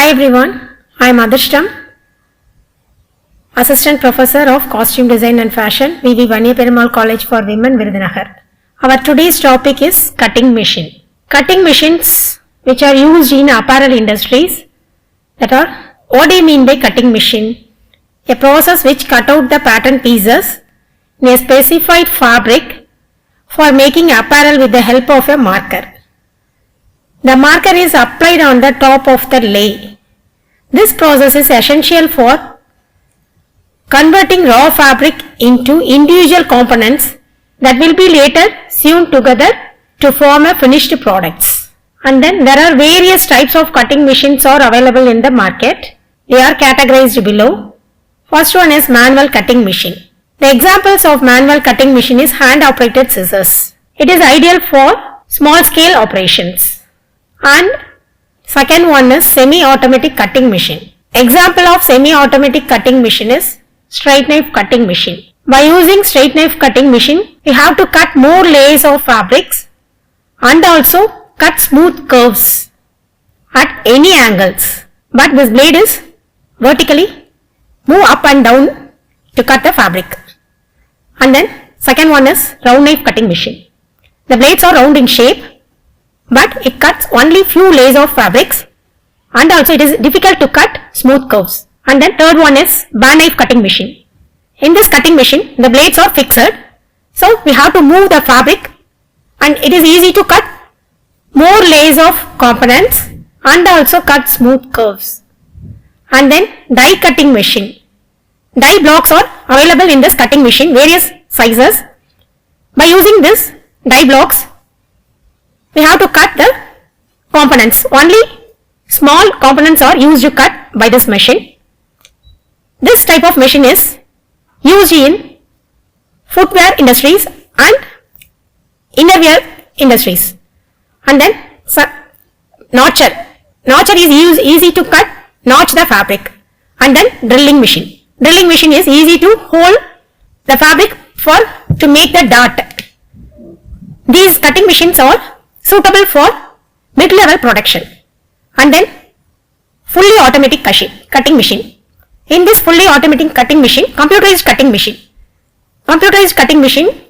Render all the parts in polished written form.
Hi everyone, I am Adrishtam, Assistant Professor of Costume Design and Fashion, V.V. Vaniya Perumal College for Women, Virudhunagar. Our today's topic is cutting machine. Cutting machines which are used in apparel industries, that are, what do you mean by cutting machine? A process which cut out the pattern pieces in a specified fabric for making apparel with the help of a marker. The marker is applied on the top of the lay. This process is essential for converting raw fabric into individual components that will be later sewn together to form a finished products. And then there are various types of cutting machines are available in the market. They are categorized below. First one is manual cutting machine. The examples of manual cutting machine is hand operated scissors. It is ideal for small scale operations. And second one is semi-automatic cutting machine. Example of semi-automatic cutting machine is straight knife cutting machine. By using straight knife cutting machine, we have to cut more layers of fabrics and also cut smooth curves at any angles. But this blade is vertically move up and down to cut the fabric. And then second one is round knife cutting machine. The blades are round in shape, but it cuts only few layers of fabrics and also it is difficult to cut smooth curves. And then third one is band knife cutting machine. In this cutting machine, the blades are fixed, so we have to move the fabric and it is easy to cut more layers of components and also cut smooth curves. And then die cutting machine. Die blocks are available in this cutting machine, various sizes. By using this die blocks, we have to cut the components. Only small components are used to cut by this machine. This type of machine is used in footwear industries and innerwear industries. And then notcher. Notcher is easy to cut, notch the fabric. And then drilling machine. Drilling machine is easy to hold the fabric to make the dart. These cutting machines are suitable for mid-level production. And then fully automatic cutting machine. In this fully automatic cutting machine, computerized cutting machine. Computerized cutting machine,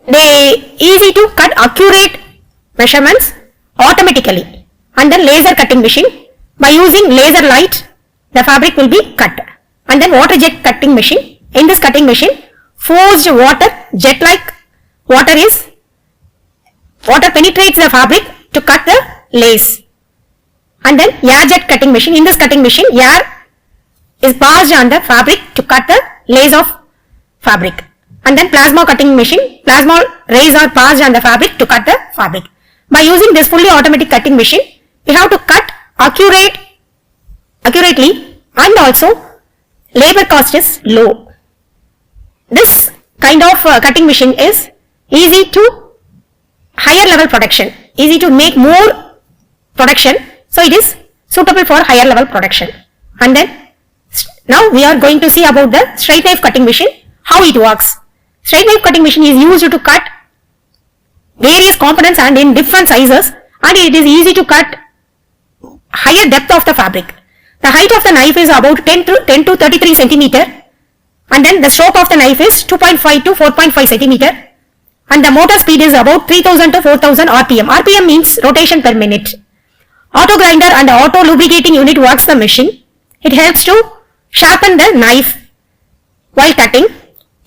they easy to cut accurate measurements automatically. And then laser cutting machine, by using laser light, the fabric will be cut. And then water jet cutting machine. In this cutting machine, forced water, jet like water penetrates the fabric to cut the lace. And then air jet cutting machine. In this cutting machine, air is passed on the fabric to cut the lace of fabric. And then plasma cutting machine. Plasma rays are passed on the fabric to cut the fabric. By using this fully automatic cutting machine, we have to cut accurately and also labor cost is low. This kind of cutting machine is easy to higher level production, easy to make more production, so it is suitable for higher level production. And then now we are going to see about the straight knife cutting machine, how it works. Straight knife cutting machine is used to cut various components and in different sizes, and it is easy to cut higher depth of the fabric. The height of the knife is about 10 to 33 centimeter, and then the stroke of the knife is 2.5 to 4.5 centimeter. And the motor speed is about 3000 to 4000 RPM. RPM means rotation per minute. Auto grinder and auto lubricating unit works the machine. It helps to sharpen the knife while cutting.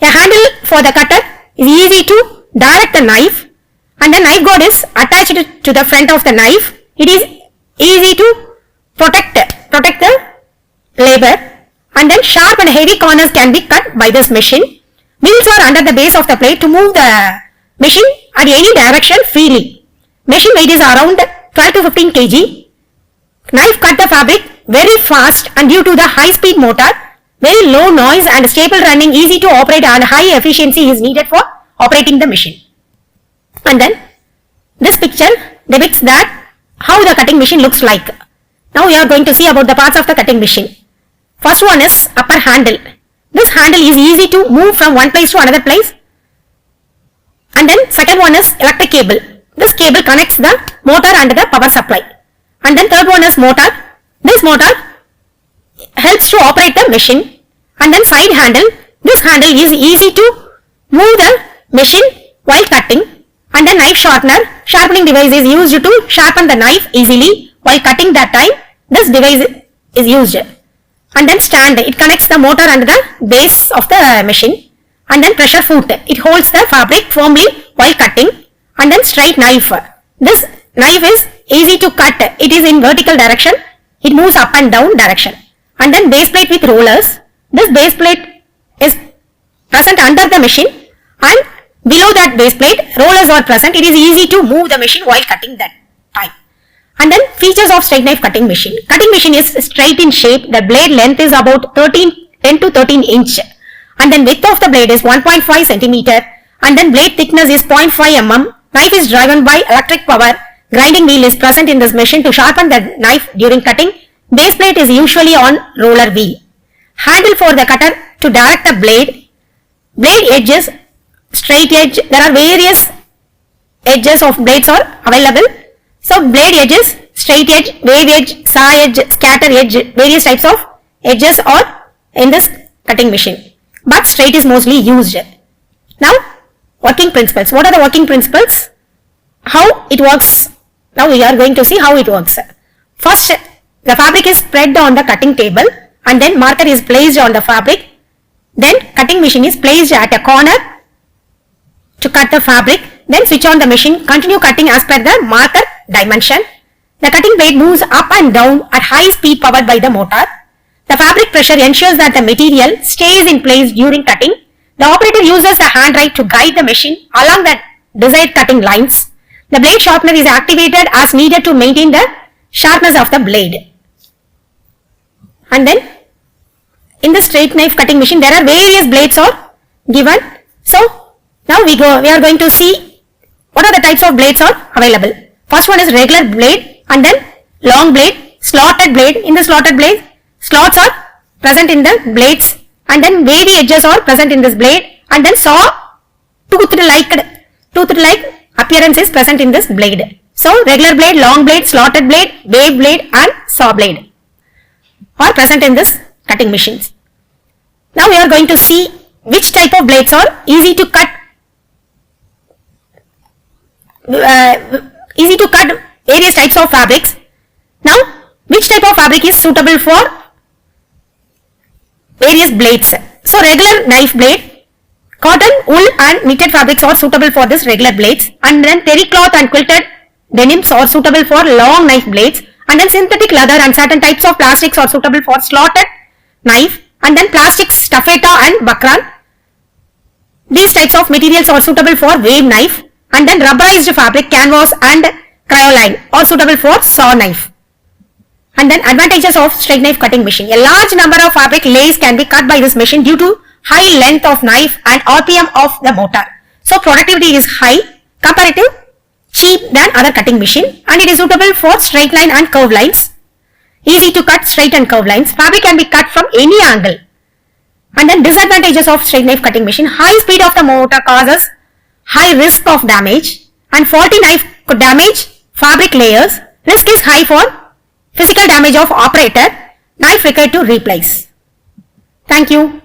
A handle for the cutter is easy to direct the knife, and the knife guard is attached to the front of the knife. It is easy to protect the labor, and then sharp and heavy corners can be cut by this machine. Wheels are under the base of the plate to move the machine at any direction freely. Machine weight is around 12 to 15 kg. Knife cut the fabric very fast, and due to the high speed motor, very low noise and stable running, easy to operate, and high efficiency is needed for operating the machine. And then this picture depicts that how the cutting machine looks like. Now we are going to see about the parts of the cutting machine. First one is upper handle. This handle is easy to move from one place to another place. And then second one is electric cable. This cable connects the motor and the power supply. And then third one is motor. This motor helps to operate the machine. And then side handle. This handle is easy to move the machine while cutting. And then knife sharpener. Sharpening device is used to sharpen the knife easily while cutting that time. This device is used. And then stand. It connects the motor and the base of the machine. And then pressure foot. It holds the fabric firmly while cutting. And then straight knife. This knife is easy to cut. It is in vertical direction. It moves up and down direction. And then base plate with rollers. This base plate is present under the machine, and below that base plate rollers are present. It is easy to move the machine while cutting that time. And then features of straight knife cutting machine. Cutting machine is straight in shape. The blade length is about 10 to 13 inch. And then width of the blade is 1.5 centimeter. And then blade thickness is 0.5 mm. Knife is driven by electric power. Grinding wheel is present in this machine to sharpen the knife during cutting. Base plate is usually on roller wheel. Handle for the cutter to direct the blade. Blade edges, straight edge. There are various edges of blades are available. So blade edges, straight edge, wave edge, saw edge, scatter edge, various types of edges are in this cutting machine. But straight is mostly used. Now, working principles. What are the working principles? How it works? Now we are going to see how it works. First, the fabric is spread on the cutting table, and then marker is placed on the fabric. Then cutting machine is placed at a corner to cut the fabric. Then switch on the machine. Continue cutting as per the marker dimension. The cutting blade moves up and down at high speed powered by the motor. The fabric pressure ensures that the material stays in place during cutting. The operator uses a hand ride to guide the machine along the desired cutting lines. The blade sharpener is activated as needed to maintain the sharpness of the blade. And then in the straight knife cutting machine there are various blades are given. So now we are going to see what are the types of blades are available. First one is regular blade, and then long blade, slotted blade. In the slotted blade, slots are present in the blades, and then wavy edges are present in this blade, and then saw toothed like appearance is present in this blade. So regular blade, long blade, slotted blade, wave blade and saw blade are present in this cutting machines. Now we are going to see which type of blades are easy to cut various types of fabrics. Now which type of fabric is suitable for various blades? So regular knife blade, cotton, wool and knitted fabrics are suitable for this regular blades, and then terry cloth and quilted denims are suitable for long knife blades, and then synthetic leather and certain types of plastics are suitable for slotted knife, and then plastics, taffeta and bakran. These types of materials are suitable for wave knife, and then rubberized fabric, canvas and cryoline are suitable for saw knife. And then advantages of straight knife cutting machine. A large number of fabric layers can be cut by this machine due to high length of knife and RPM of the motor. So productivity is high, comparative cheap than other cutting machine, and it is suitable for straight line and curve lines. Easy to cut straight and curve lines. Fabric can be cut from any angle. And then disadvantages of straight knife cutting machine. High speed of the motor causes high risk of damage, and faulty knife could damage fabric layers. Risk is high for physical damage of operator. Knife required to replace. Thank you.